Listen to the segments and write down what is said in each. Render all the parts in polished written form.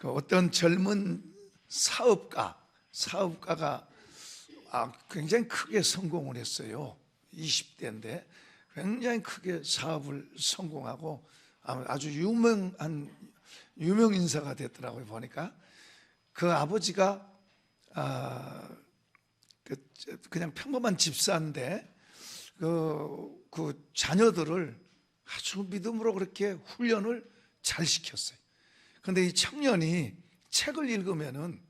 어떤 젊은 사업가가 굉장히 크게 성공을 했어요. 20대인데 굉장히 크게 사업을 성공하고 아주 유명 인사가 됐더라고요. 보니까 그 아버지가 그냥 평범한 집사인데 그 자녀들을 아주 믿음으로 그렇게 훈련을 잘 시켰어요. 그런데 이 청년이 책을 읽으면은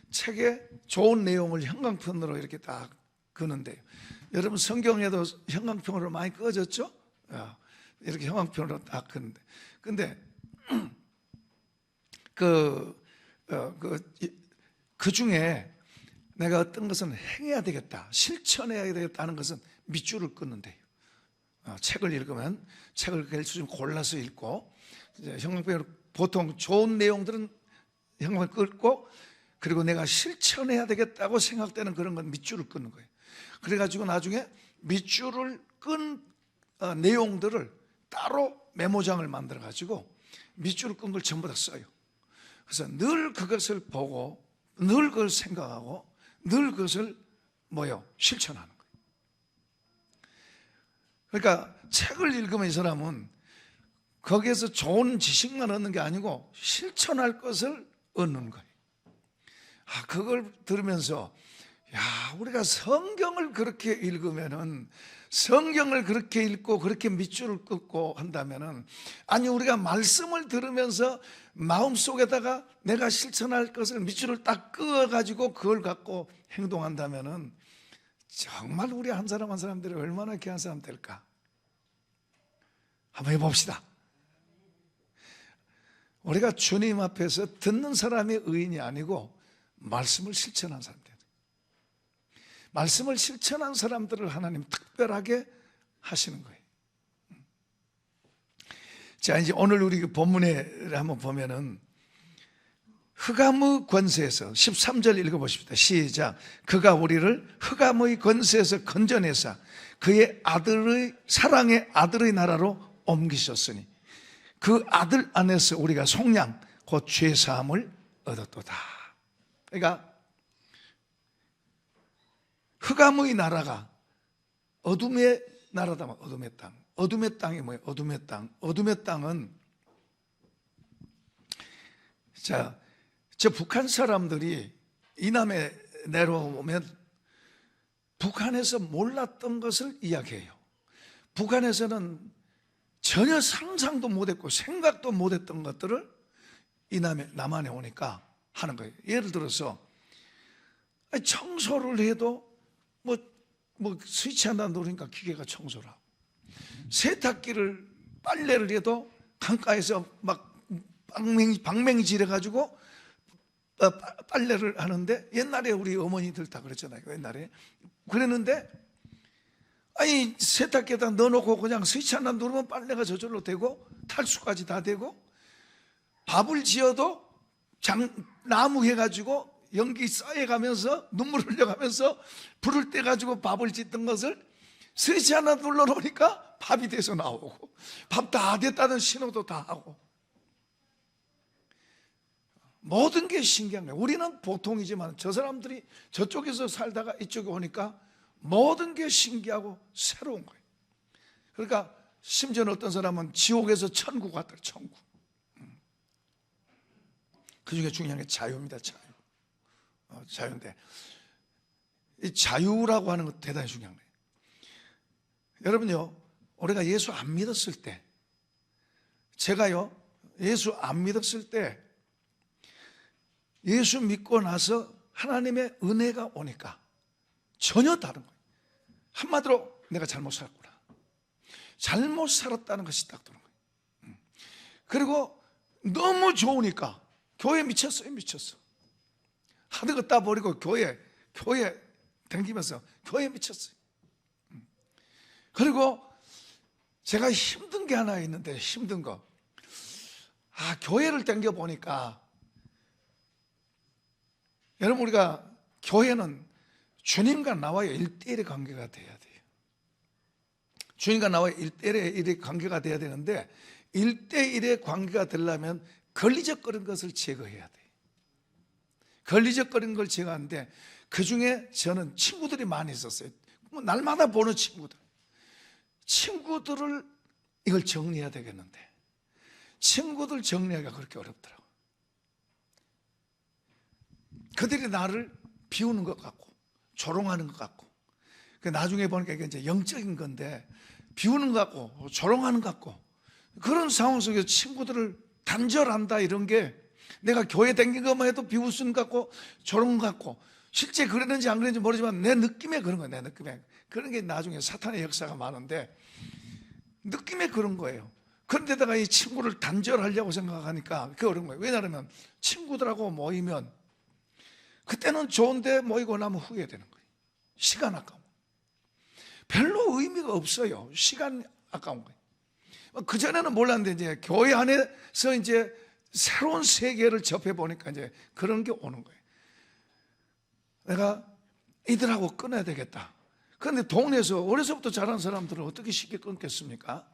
책에 좋은 내용을 형광펜으로 이렇게 딱 그는데요. 여러분 성경에도 형광펜으로 많이 꺼졌죠? 이렇게 형광펜으로 딱 그는데, 근데 그 중에 내가 어떤 것은 행해야 되겠다, 실천해야 되겠다는 것은 밑줄을 끊는데요. 책을 읽으면 책을 좀 골라서 읽고, 형광펜으로 보통 좋은 내용들은 형광펜 끊고, 그리고 내가 실천해야 되겠다고 생각되는 그런 건 밑줄을 끊는 거예요. 그래가지고 나중에 밑줄을 끈 내용들을 따로 메모장을 만들어가지고 밑줄을 끈 걸 전부 다 써요. 그래서 늘 그것을 보고, 늘 그걸 생각하고, 늘 그것을 실천하는 거예요. 그러니까 책을 읽으면 이 사람은 거기에서 좋은 지식만 얻는 게 아니고 실천할 것을 얻는 거예요. 그걸 들으면서 우리가 성경을 그렇게 읽으면은, 성경을 그렇게 읽고 그렇게 밑줄을 긋고 한다면은, 아니 우리가 말씀을 들으면서 마음속에다가 내가 실천할 것을 밑줄을 딱 그어가지고 그걸 갖고 행동한다면은 정말 우리 한 사람 한 사람들이 얼마나 귀한 사람 될까? 한번 해봅시다. 우리가 주님 앞에서 듣는 사람이 의인이 아니고 말씀을 실천한 사람들, 말씀을 실천한 사람들을 하나님 특별하게 하시는 거예요. 자, 이제 오늘 우리 본문에 한번 보면은 흑암의 권세에서 13절 읽어보십시다. 시작. 그가 우리를 흑암의 권세에서 건져내사 그의 아들의 사랑의 아들의 나라로 옮기셨으니 그 아들 안에서 우리가 속량 곧 죄사함을 얻었도다. 그러니까 흑암의 나라가 어둠의 나라다. 어둠의 땅. 어둠의 땅이 뭐예요? 어둠의 땅. 어둠의 땅은 저 북한 사람들이 이남에 내려오면 북한에서 몰랐던 것을 이야기해요. 북한에서는 전혀 상상도 못했고 생각도 못했던 것들을 남한에 오니까 하는 거예요. 예를 들어서 청소를 해도 스위치 하나 누르니까 기계가 청소를 하고, 세탁기를 빨래를 해도 강가에서 막 방맹이질해 가지고 빨래를 하는데, 옛날에 우리 어머니들 다 그랬잖아요. 옛날에 그랬는데, 아니 세탁기에다 넣어놓고 그냥 스위치 하나 누르면 빨래가 저절로 되고 탈수까지 다 되고, 밥을 지어도 나무 해가지고 연기 쌓여가면서 눈물 흘려가면서 불을 떼가지고 밥을 짓던 것을 스위치 하나 눌러놓으니까 밥이 돼서 나오고, 밥 다 됐다는 신호도 다 하고, 모든 게 신기한 거예요. 우리는 보통이지만 저 사람들이 저쪽에서 살다가 이쪽에 오니까 모든 게 신기하고 새로운 거예요. 그러니까 심지어 어떤 사람은 지옥에서 천국 갔더라. 천국. 그 중에 중요한 게 자유입니다. 자유인데 이 자유라고 하는 것 대단히 중요한 거예요. 여러분요, 우리가 예수 안 믿었을 때, 제가요 예수 안 믿었을 때, 예수 믿고 나서 하나님의 은혜가 오니까 전혀 다른 거예요. 한마디로 내가 잘못 살았구나, 잘못 살았다는 것이 딱 드는 거예요. 그리고 너무 좋으니까 교회 미쳤어요. 하는 거 다 버리고 교회 댕기면서 교회 미쳤어요. 그리고 제가 힘든 게 하나 있는데, 힘든 거, 교회를 댕겨 보니까, 여러분 우리가 교회는 주님과 나와의 1대1의 관계가 돼야 돼요. 주님과 나와의 1대1의 관계가 돼야 되는데, 1대1의 관계가 되려면 걸리적거린 것을 제거해야 돼. 걸리적거린 걸 제거하는데 그중에 저는 친구들이 많이 있었어요. 날마다 보는 친구들을 이걸 정리해야 되겠는데 친구들 정리하기가 그렇게 어렵더라고요. 그들이 나를 비우는 것 같고 조롱하는 것 같고, 나중에 보니까 이게 이제 영적인 건데 비우는 것 같고 조롱하는 것 같고, 그런 상황 속에서 친구들을 단절한다 이런 게 내가 교회 다닌 것만 해도 비웃음 같고 조롱 같고, 실제 그랬는지 안 그랬는지 모르지만 내 느낌에 그런 거예요. 내 느낌에 그런 게 나중에 사탄의 역사가 많은데 느낌에 그런 거예요. 그런데다가 이 친구를 단절하려고 생각하니까 그게 어려운 거예요. 왜냐하면 친구들하고 모이면 그때는 좋은데 모이고 나면 후회되는 거예요. 시간 아까워. 별로 의미가 없어요. 시간 아까운 거예요. 그전에는 몰랐는데 이제 교회 안에서 이제 새로운 세계를 접해 보니까 이제 그런 게 오는 거예요. 내가 이들하고 끊어야 되겠다. 그런데 동네에서 어려서부터 자란 사람들은 어떻게 쉽게 끊겠습니까?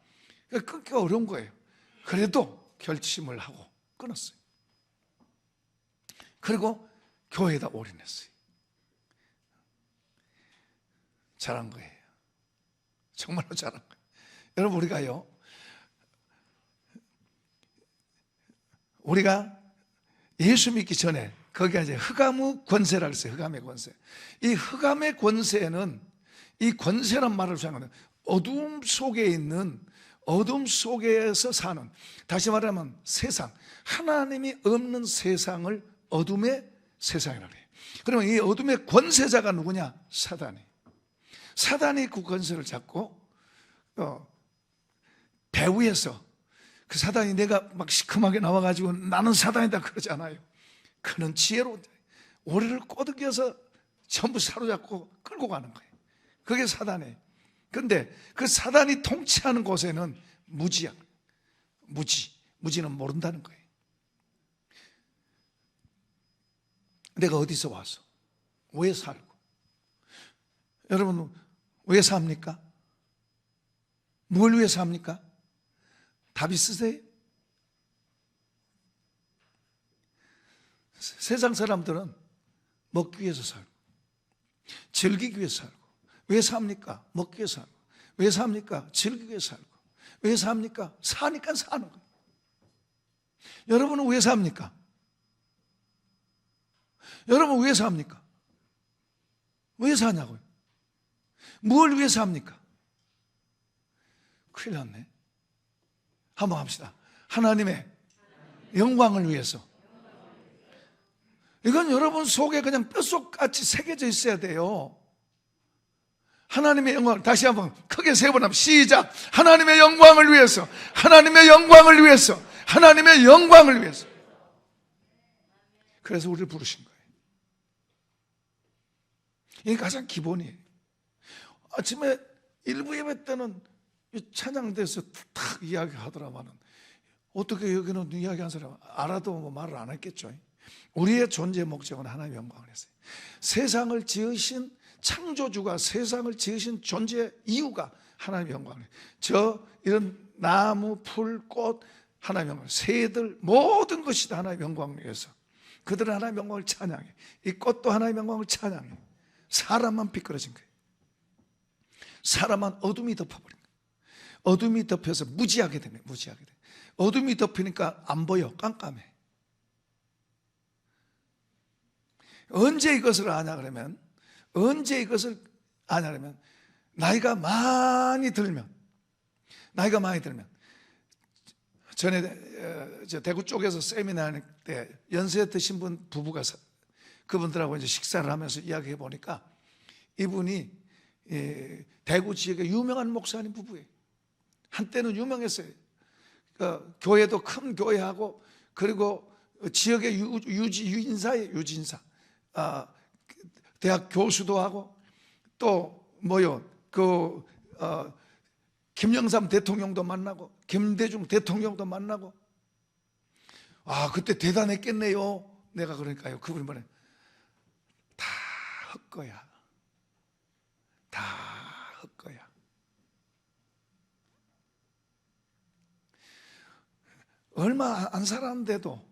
끊기가 어려운 거예요. 그래도 결심을 하고 끊었어요. 그리고 교회에다 올인했어요. 잘한 거예요. 정말로 잘한 거예요. 여러분, 우리가 예수 믿기 전에 거기가 이제 흑암의 권세라고 했어요. 흑암의 권세. 이 흑암의 권세는, 이 권세란 말을 사용하는 어둠 속에 있는, 어둠 속에서 사는, 다시 말하면 세상, 하나님이 없는 세상을 어둠의 세상이라고 해요. 그러면 이 어둠의 권세자가 누구냐? 사단이 그 권세를 잡고 배후에서, 그 사단이 내가 막 시큼하게 나와가지고 나는 사단이다 그러지 않아요. 그는 지혜로 우리를 꼬드겨서 전부 사로잡고 끌고 가는 거예요. 그게 사단이에요. 그런데 그 사단이 통치하는 곳에는 무지야. 무지는 모른다는 거예요. 내가 어디서 와서 왜 살고, 여러분 왜 삽니까? 뭘 위해 삽니까? 답 있으세요? 세상 사람들은 먹기 위해서 살고 즐기기 위해서 살고. 왜 삽니까? 먹기 위해서 살고. 왜 삽니까? 즐기기 위해서 살고. 왜 삽니까? 사니까 사는 거예요. 여러분은 왜 삽니까? 여러분 왜 삽니까? 왜 사냐고요? 뭘 위해 삽니까? 큰일 났네. 한번 합시다. 하나님의 영광을 위해서. 이건 여러분 속에 그냥 뼛속같이 새겨져 있어야 돼요. 하나님의 영광을 다시 한번 크게 세 번 하면 시작. 하나님의 영광을 위해서, 하나님의 영광을 위해서, 하나님의 영광을 위해서. 그래서 우리를 부르신 거예요. 이게 가장 기본이에요. 아침에 일부 예배 때는 찬양대에서 탁 이야기하더라마는 어떻게 여기는 이야기한 사람 알아도 뭐 말을 안 했겠죠. 우리의 존재 목적은 하나님의 영광을 했어요. 세상을 지으신 창조주가, 세상을 지으신 존재 이유가 하나님의 영광을 해요. 이런 나무, 풀, 꽃, 하나님의 영광, 새들, 모든 것이 다 하나님의 영광을 위해서. 그들은 하나님의 영광을 찬양해. 이 꽃도 하나님의 영광을 찬양해. 사람만 비끄러진 거예요. 사람만 어둠이 덮어버린 거예요. 어둠이 덮여서 무지하게 되네. 어둠이 덮이니까 안 보여. 깜깜해. 언제 이것을 아냐 그러면, 나이가 많이 들면, 전에 대구 쪽에서 세미나 할 때 연세 드신 부부가 그분들하고 이제 식사를 하면서 이야기해 보니까 이분이 대구 지역의 유명한 목사님 부부예요. 한때는 유명했어요. 교회도 큰 교회하고, 그리고 지역의 유진사. 대학 교수도 하고, 또 김영삼 대통령도 만나고, 김대중 대통령도 만나고. 그때 대단했겠네요. 내가 그러니까요. 그분이 뭐래? 다 헛거야. 얼마 안 살았는데도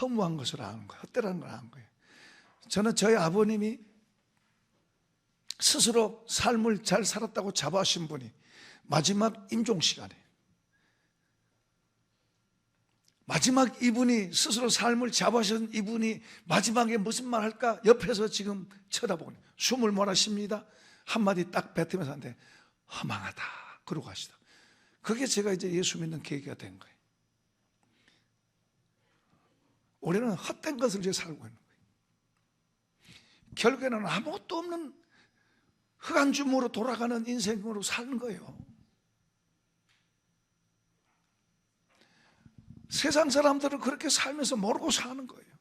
허무한 것을 아는 거예요. 헛되라는 걸 아는 거예요. 저는 저희 아버님이 스스로 삶을 잘 살았다고 자부하신 분이 마지막 임종 시간에, 마지막 이분이 스스로 삶을 자부하신 이분이 마지막에 무슨 말 할까 옆에서 지금 쳐다보고 숨을 몰아쉽니다. 한마디 딱 뱉으면서 하는데 허망하다 그러고 하시다. 그게 제가 이제 예수 믿는 계기가 된 거예요. 우리는 헛된 것을 이제 살고 있는 거예요. 결국에는 아무것도 없는 흑안주무로 돌아가는 인생으로 사는 거예요. 세상 사람들은 그렇게 살면서 모르고 사는 거예요.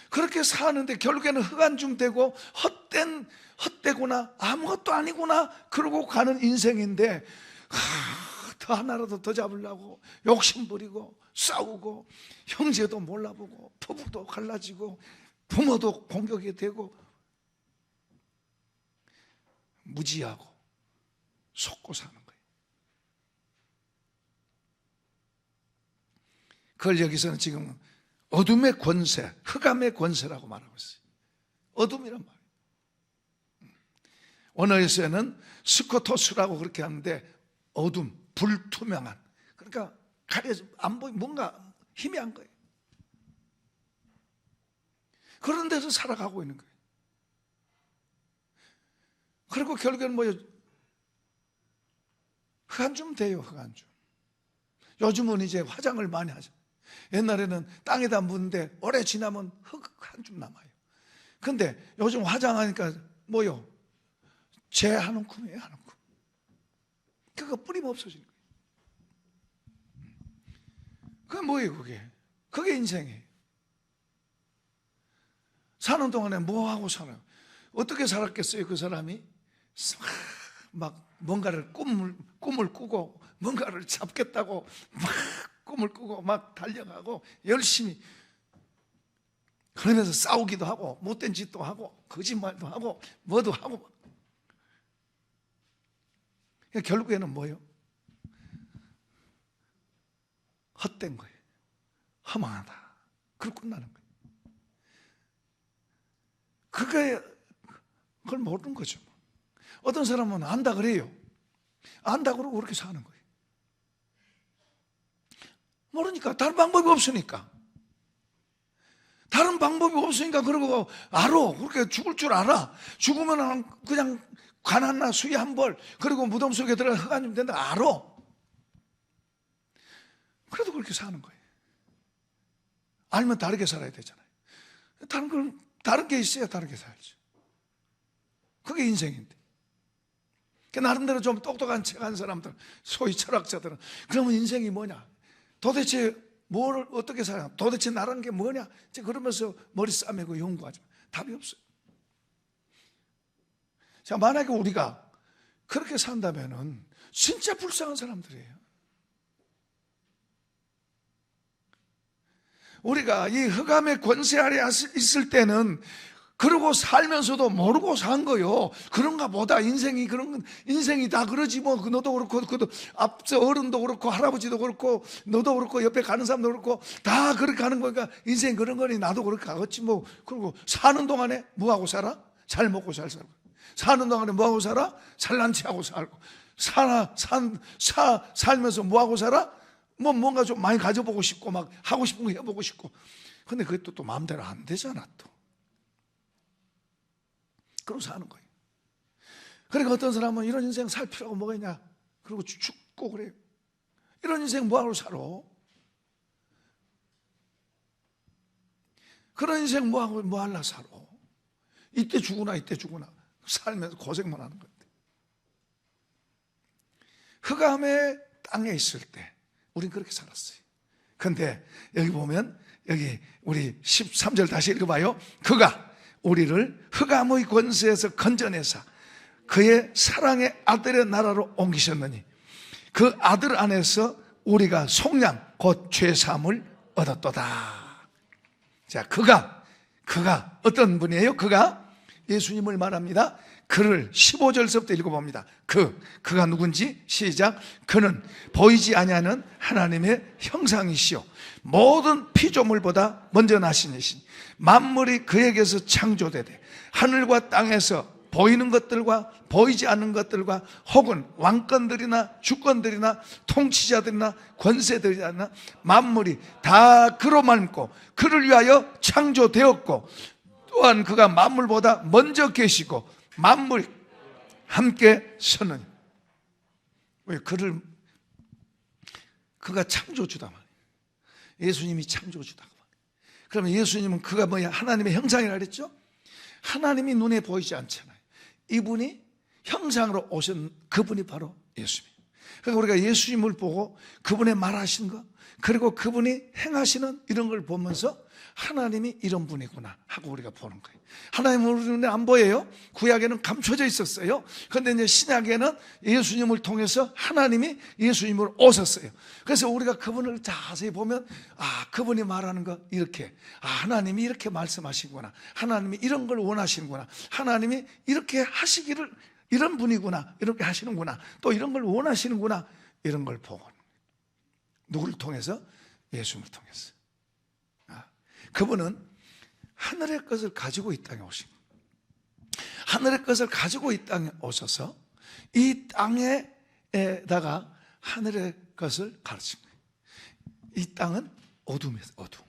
그렇게 사는데 결국에는 흑안중 되고 헛되구나, 아무것도 아니구나 그러고 가는 인생인데, 더 하나라도 더 잡으려고 욕심 부리고 싸우고 형제도 몰라보고 부부도 갈라지고 부모도 공격이 되고 무지하고 속고 사는 거예요. 그걸 여기서는 지금 어둠의 권세, 흑암의 권세라고 말하고 있어요. 어둠이란 말이에요. 원어에서는 스코토스라고 그렇게 하는데 어둠, 불투명한, 그러니까 가려져 안 보이, 뭔가 희미한 거예요. 그런 데서 살아가고 있는 거예요. 그리고 결국에는 뭐예요? 흑안주면 돼요, 흑안주. 요즘은 이제 화장을 많이 하죠. 옛날에는 땅에다 묻는데 오래 지나면 흙 한 줌 남아요. 근데 요즘 화장하니까 뭐요? 재 한 움큼이에요, 한 움큼. 그거 뿌리면 없어지는 거예요. 그게 뭐예요, 그게? 그게 인생이에요. 사는 동안에 뭐 하고 살아요? 어떻게 살았겠어요, 그 사람이? 막 뭔가를 꿈을 꾸고 뭔가를 잡겠다고 막 꿈을 꾸고 막 달려가고 열심히, 그러면서 싸우기도 하고 못된 짓도 하고 거짓말도 하고 뭐도 하고. 결국에는 뭐예요? 헛된 거예요. 허망하다. 그러고 끝나는 거예요. 그걸 모르는 거죠. 어떤 사람은 안다 그래요. 안다 그러고 그렇게 사는 거예요. 모르니까, 다른 방법이 없으니까. 다른 방법이 없으니까 그러고 알아. 그렇게 죽을 줄 알아. 죽으면 그냥 관 하나 수의 한 벌, 그리고 무덤 속에 들어가 흑안이면 된다 알아. 그래도 그렇게 사는 거예요. 알면 다르게 살아야 되잖아요. 다른 게 있어야 다르게 살죠. 그게 인생인데. 나름대로 좀 똑똑한 책한 사람들, 소위 철학자들은 그러면 인생이 뭐냐? 도대체 뭘 어떻게 살아? 도대체 나라는 게 뭐냐? 그러면서 머리 싸매고 연구하죠. 답이 없어요. 자, 만약에 우리가 그렇게 산다면은 진짜 불쌍한 사람들이에요. 우리가 이 흑암의 권세 아래 있을 때는 그러고 살면서도 모르고 산 거요. 그런가 보다. 인생이 다 그러지 뭐. 너도 그렇고, 그도 앞서 어른도 그렇고, 할아버지도 그렇고, 너도 그렇고, 옆에 가는 사람도 그렇고, 다 그렇게 하는 거니까 인생 그런 거니 나도 그렇게 하겠지 뭐. 그리고 사는 동안에 뭐 하고 살아? 잘 먹고 잘 살고. 사는 동안에 뭐 하고 살아? 잘난 체하고 살고. 살면서 뭐 하고 살아? 뭔가 좀 많이 가져보고 싶고, 막 하고 싶은 거 해보고 싶고. 근데 그게 또 마음대로 안 되잖아, 또. 그러고 사는 거예요. 그러니까 어떤 사람은 이런 인생 살 필요가 뭐가 있냐? 그리고 죽고 그래요. 이런 인생 뭐하러 살아? 그런 인생 뭐 하려 살아? 이때 죽으나 살면서 고생만 하는 건데. 흑암의 땅에 있을 때 우린 그렇게 살았어요. 근데 여기 보면, 여기 우리 13절 다시 읽어봐요. 그가 우리를 흑암의 권세에서 건져내사 그의 사랑의 아들의 나라로 옮기셨느니 그 아들 안에서 우리가 속량 곧 죄사함을 얻었도다. 자, 그가 어떤 분이에요? 그가 예수님을 말합니다. 그를 15절서부터 읽어봅니다. 그가 누군지 시작. 그는 보이지 아니하는 하나님의 형상이시요 모든 피조물보다 먼저 나신 이신 만물이 그에게서 창조되되 하늘과 땅에서 보이는 것들과 보이지 않는 것들과 혹은 왕권들이나 주권들이나 통치자들이나 권세들이나 만물이 다 그로 말미암고 그를 위하여 창조되었고 또한 그가 만물보다 먼저 계시고 만물이 함께 서는. 왜 그가 창조주다 말이에요. 예수님이 창조주다. 그러면 예수님은 그가 뭐야? 하나님의 형상이라 그랬죠? 하나님이 눈에 보이지 않잖아요. 이분이 형상으로 오신 그분이 바로 예수님이에요. 그러니까 우리가 예수님을 보고 그분의 말하신 거, 그리고 그분이 행하시는 이런 걸 보면서 하나님이 이런 분이구나 하고 우리가 보는 거예요. 하나님은 우리 눈에 안 보여요. 구약에는 감춰져 있었어요. 그런데 이제 신약에는 예수님을 통해서 하나님이 예수님을 오셨어요. 그래서 우리가 그분을 자세히 보면 그분이 말하는 거 이렇게, 하나님이 이렇게 말씀하시구나, 하나님이 이런 걸 원하시는구나, 하나님이 이렇게 하시기를 이런 분이구나, 이렇게 하시는구나, 또 이런 걸 원하시는구나, 이런 걸 보고. 누구를 통해서? 예수님을 통해서. 그분은 하늘의 것을 가지고 이 땅에 오신 거예요. 하늘의 것을 가지고 이 땅에 오셔서 이 땅에다가 하늘의 것을 가르친 거예요. 이 땅은 어둠이에요. 어둠.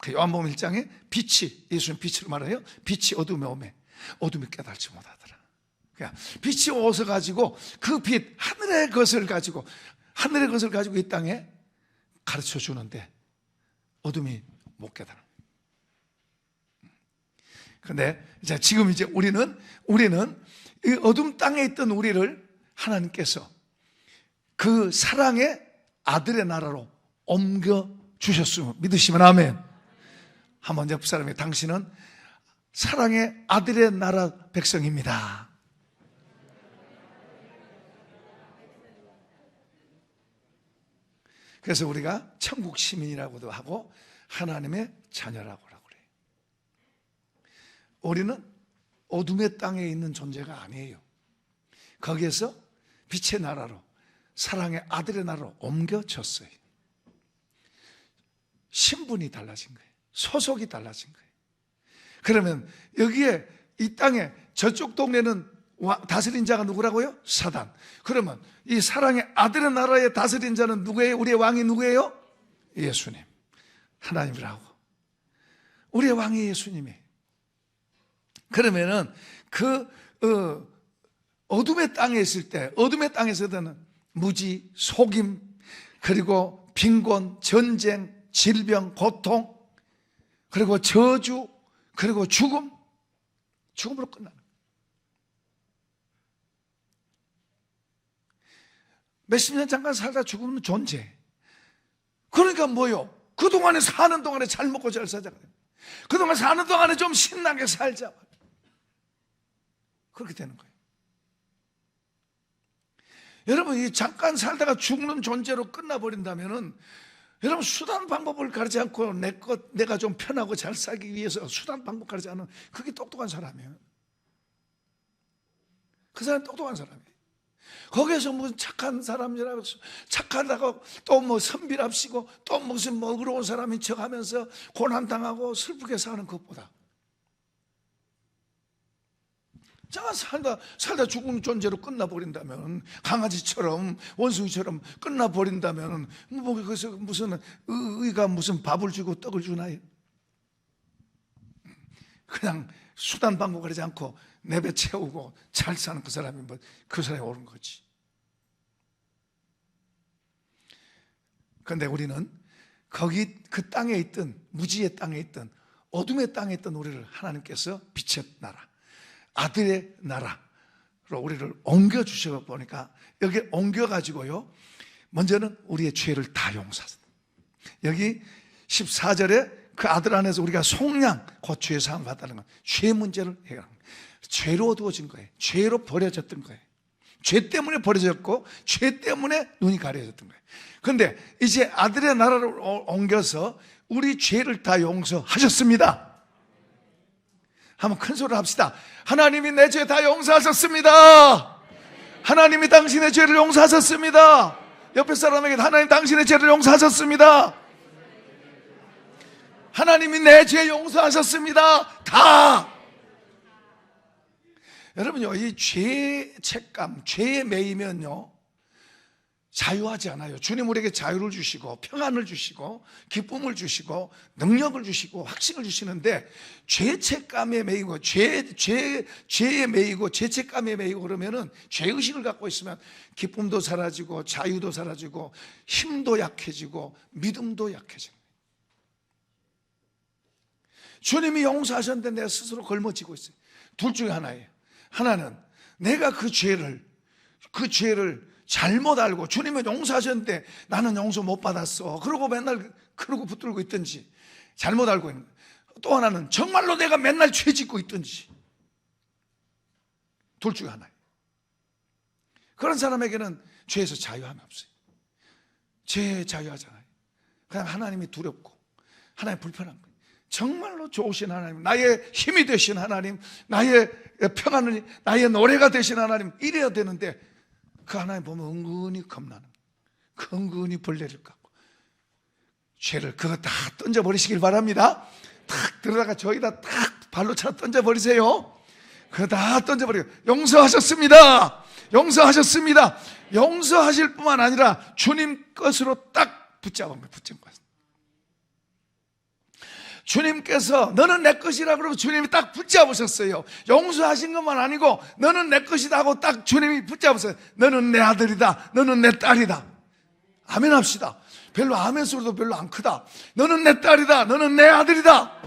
그 요한복음 1장에 빛이, 예수님 빛으로 말해요. 빛이 어둠에 오매 어둠이 깨달지 못하더라. 그러니까 빛이 오셔가지고 그 빛, 하늘의 것을 가지고 이 땅에 가르쳐 주는데 어둠이 못 깨달아. 그런데 지금 이제 우리는 이 어둠 땅에 있던 우리를 하나님께서 그 사랑의 아들의 나라로 옮겨 주셨음을 믿으시면 아멘. 한번 옆 사람이 당신은 사랑의 아들의 나라 백성입니다. 그래서 우리가 천국 시민이라고도 하고 하나님의 자녀라고 그래요. 우리는 어둠의 땅에 있는 존재가 아니에요. 거기에서 빛의 나라로, 사랑의 아들의 나라로 옮겨졌어요. 신분이 달라진 거예요. 소속이 달라진 거예요. 그러면 여기에 이 땅에 저쪽 동네는 다스린 자가 누구라고요? 사단. 그러면 이 사랑의 아들의 나라의 다스린 자는 누구예요? 우리의 왕이 누구예요? 예수님. 하나님이라고. 우리의 왕이 예수님이에요. 그러면은 어둠의 땅에 있을 때, 어둠의 땅에서는 무지, 속임, 그리고 빈곤, 전쟁, 질병, 고통, 그리고 저주, 그리고 죽음으로 끝나는 거예요. 몇십 년 잠깐 살다 죽으면 존재. 그러니까 뭐요? 그동안에 사는 동안에 잘 먹고 잘 살자. 그동안 사는 동안에 좀 신나게 살자. 그렇게 되는 거예요. 여러분, 이 잠깐 살다가 죽는 존재로 끝나버린다면은 여러분 수단 방법을 가르지 않고 내가 좀 편하고 잘 살기 위해서 수단 방법 가르지 않는 그게 똑똑한 사람이에요. 그 사람 똑똑한 사람이에요. 거기에서 무슨 착한 사람이라고 착하다고 또 뭐 선비랍시고 또 무슨 뭐 의로운 사람인 척하면서 고난당하고 슬프게 사는 것보다 자 살다 죽은 존재로 끝나버린다면, 강아지처럼 원숭이처럼 끝나버린다면 뭐 거기서 무슨 의가 무슨 밥을 주고 떡을 주나요? 그냥 수단 방법 하지 않고 내배 채우고 잘 사는 그 사람이 뭐 그 사람이 옳은 거지. 그런데 우리는 거기 그 땅에 있던, 무지의 땅에 있던, 어둠의 땅에 있던 우리를 하나님께서 빛의 나라, 아들의 나라로 우리를 옮겨주셔 보니까, 여기 옮겨가지고요, 먼저는 우리의 죄를 다 용서하셨다. 여기 14절에 그 아들 안에서 우리가 속량, 곧 죄 사함 받다는 건 죄 문제를 해결하는 거예요. 죄로 어두워진 거예요. 죄로 버려졌던 거예요. 죄 때문에 버려졌고 죄 때문에 눈이 가려졌던 거예요. 그런데 이제 아들의 나라로 옮겨서 우리 죄를 다 용서하셨습니다. 한번 큰 소리로 합시다. 하나님이 내 죄 다 용서하셨습니다. 하나님이 당신의 죄를 용서하셨습니다. 옆에 사람에게 하나님 당신의 죄를 용서하셨습니다. 하나님이 내 죄 용서하셨습니다. 다. 여러분요, 이 죄책감, 죄에 매이면요 자유하지 않아요. 주님 우리에게 자유를 주시고 평안을 주시고 기쁨을 주시고 능력을 주시고 확신을 주시는데, 죄책감에 매이고 죄에 매이고 죄책감에 매이고 그러면은, 죄의식을 갖고 있으면 기쁨도 사라지고 자유도 사라지고 힘도 약해지고 믿음도 약해져요. 주님이 용서하셨는데 내가 스스로 걸머지고 있어요. 둘 중에 하나예요. 하나는 내가 그 죄를 잘못 알고 주님은 용서하셨는데 나는 용서 못 받았어, 그러고 맨날 그러고 붙들고 있든지, 잘못 알고 있는 거예요. 또 하나는 정말로 내가 맨날 죄 짓고 있든지. 둘 중에 하나예요. 그런 사람에게는 죄에서 자유함이 없어요. 죄에 자유하잖아요. 그냥 하나님이 두렵고 하나님 불편한 거예요. 정말로 좋으신 하나님, 나의 힘이 되신 하나님, 나의 평안을, 나의 노래가 되신 하나님, 이래야 되는데 그 하나님 보면 은근히 겁나는, 은근히 벌레를 갖고 죄를 그거 다 던져버리시길 바랍니다. 탁 들어다가 저기다 탁 발로 차 던져버리세요. 그거 다 던져버려요. 용서하셨습니다. 용서하셨습니다. 용서하실 뿐만 아니라 주님 것으로 딱 붙잡은 거예요. 붙잡은 거예요. 주님께서 너는 내 것이라 그러고 주님이 딱 붙잡으셨어요. 용서하신 것만 아니고 너는 내 것이다 하고 딱 주님이 붙잡으셨어요. 너는 내 아들이다, 너는 내 딸이다. 아멘 합시다. 별로 아멘 소리도 별로 안 크다. 너는 내 딸이다, 너는 내 아들이다.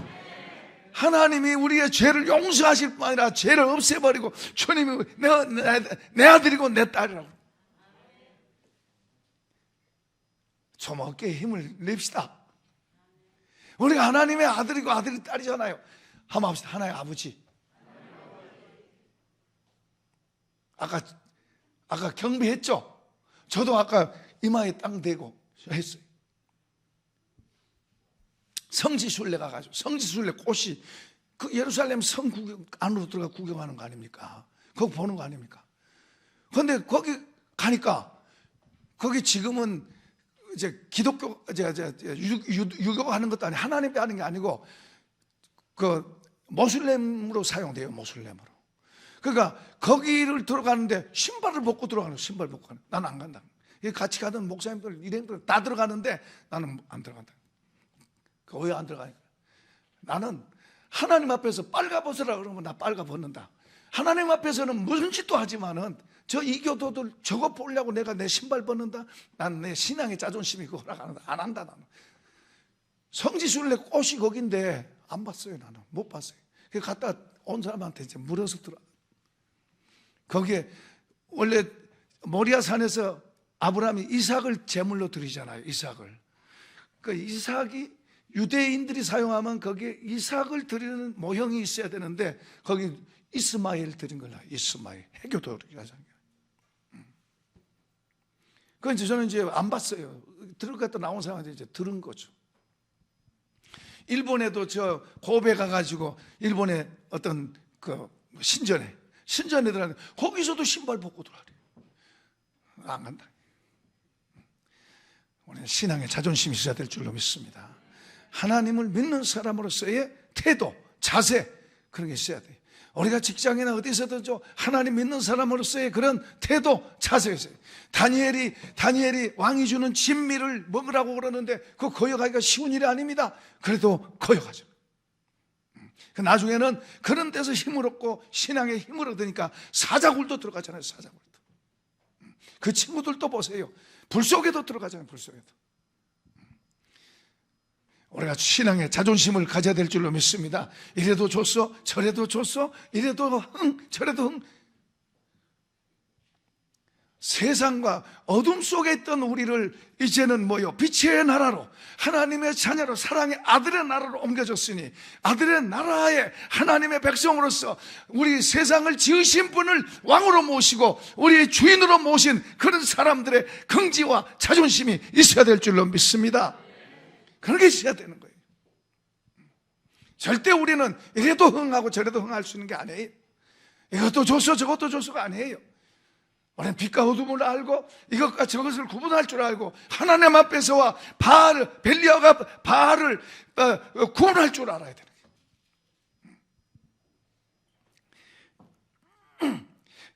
하나님이 우리의 죄를 용서하실 뿐 아니라 죄를 없애버리고 주님이 내 아들이고 내 딸이라고. 좀 어깨에 힘을 냅시다. 우리가 하나님의 아들이고 아들이 딸이잖아요. 한번 합시다. 하나의 아버지. 아까 경배했죠? 저도 아까 이마에 땅 대고 했어요. 성지순례 가가지고, 성지순례 꽃이 그 예루살렘 성 구경 안으로 들어가 구경하는 거 아닙니까? 거기 보는 거 아닙니까? 그런데 거기 가니까 거기 지금은 이제 기독교 유교가 하는 것도 아니고 하나님께 하는 게 아니고 그 모슬렘으로 사용돼요. 모슬렘으로. 그러니까 거기를 들어가는데 신발을 벗고 들어가는 거예요. 신발 벗고 가는. 나는 안 간다. 같이 가던 목사님들 일행들 다 들어가는데 나는 안 들어간다. 왜 안 들어가니까? 나는 하나님 앞에서 빨가 벗으라 그러면 나 빨가 벗는다. 하나님 앞에서는 무슨 짓도 하지만은 저 이교도들 저거 보려고 내가 내 신발 벗는다? 난 내 신앙의 자존심이 그거 안 한다. 나는 성지순례 꽃이 거긴데 안 봤어요. 나는 못 봤어요. 그래서 갔다 온 사람한테 이제 물어서 들어. 거기에 원래 모리아 산에서 아브라함이 이삭을 제물로 드리잖아요. 이삭을. 그 이삭이 유대인들이 사용하면 거기에 이삭을 드리는 모형이 있어야 되는데 거기 이스마엘 드린 걸로. 이스마엘 해교도리가 장. 그건 이제 저는 이제 안 봤어요. 들어갔다 나온 사람한테 이제 들은 거죠. 일본에도 저 고베 가가지고 일본의 어떤 그 신전에 들어가는데 거기서도 신발 벗고 들어가래요. 안 간다. 우리는 신앙에 자존심이 있어야 될 줄로 믿습니다. 하나님을 믿는 사람으로서의 태도, 자세, 그런 게 있어야 돼요. 우리가 직장이나 어디서든 하나님 믿는 사람으로서의 그런 태도, 자세가 있어요. 다니엘이 왕이 주는 진미를 먹으라고 그러는데 그거 거역하기가 쉬운 일이 아닙니다. 그래도 거역하죠. 나중에는 그런 데서 힘을 얻고 신앙에 힘을 얻으니까 사자굴도 들어가잖아요. 사자굴도. 그 친구들도 보세요. 불 속에도 들어가잖아요. 불 속에도. 우리가 신앙의 자존심을 가져야 될 줄로 믿습니다. 이래도 줬어, 저래도 줬어, 이래도 흥, 저래도 흥. 세상과 어둠 속에 있던 우리를 이제는 빛의 나라로, 하나님의 자녀로, 사랑의 아들의 나라로 옮겨졌으니 아들의 나라의 하나님의 백성으로서 우리 세상을 지으신 분을 왕으로 모시고 우리의 주인으로 모신 그런 사람들의 긍지와 자존심이 있어야 될 줄로 믿습니다. 그런 게 있어야 되는 거예요. 절대 우리는 이래도 흥하고 저래도 흥할 수 있는 게 아니에요. 이것도 줬어 저것도 줬어가 아니에요. 우리는 빛과 어둠을 알고 이것과 저것을 구분할 줄 알고 하나님 앞에서와 벨리아가 바알을 구분할 줄 알아야 되는 거예요.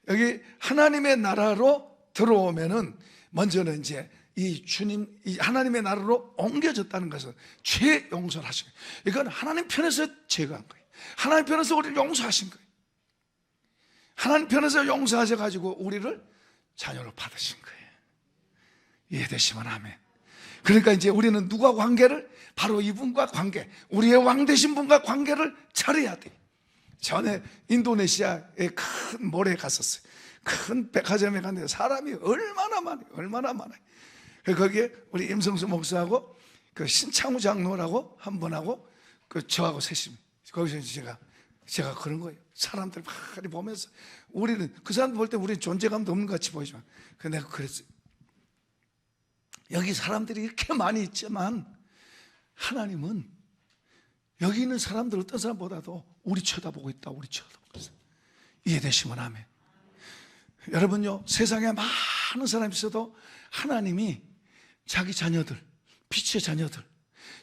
여기 하나님의 나라로 들어오면은 먼저는 이제 이 하나님의 나라로 옮겨졌다는 것은 죄 용서를 하신 거예요. 이건 하나님 편에서 제거한 거예요. 하나님 편에서 우리를 용서하신 거예요. 하나님 편에서 용서하셔가지고 우리를 자녀로 받으신 거예요. 이해되시면 아멘. 그러니까 이제 우리는 누가 관계를? 바로 이분과 관계, 우리의 왕 되신 분과 관계를 차려야 돼요. 전에 인도네시아의 큰 몰에 갔었어요. 큰 백화점에 갔는데 사람이 얼마나 많아요. 거기에 우리 임성수 목사하고 그 신창우 장로라고 한 분하고 저하고 셋이 거기서 제가 그런 거예요. 사람들 많이 보면서 우리는 그 사람들 볼 때 우리는 존재감도 없는 것 같이 보이지만 내가 그랬어요. 여기 사람들이 이렇게 많이 있지만 하나님은 여기 있는 사람들 어떤 사람보다도 우리 쳐다보고 있다. 우리 쳐다보고 있어요. 이해되시면 아멘. 여러분요, 세상에 많은 사람이 있어도 하나님이 자기 자녀들, 빛의 자녀들,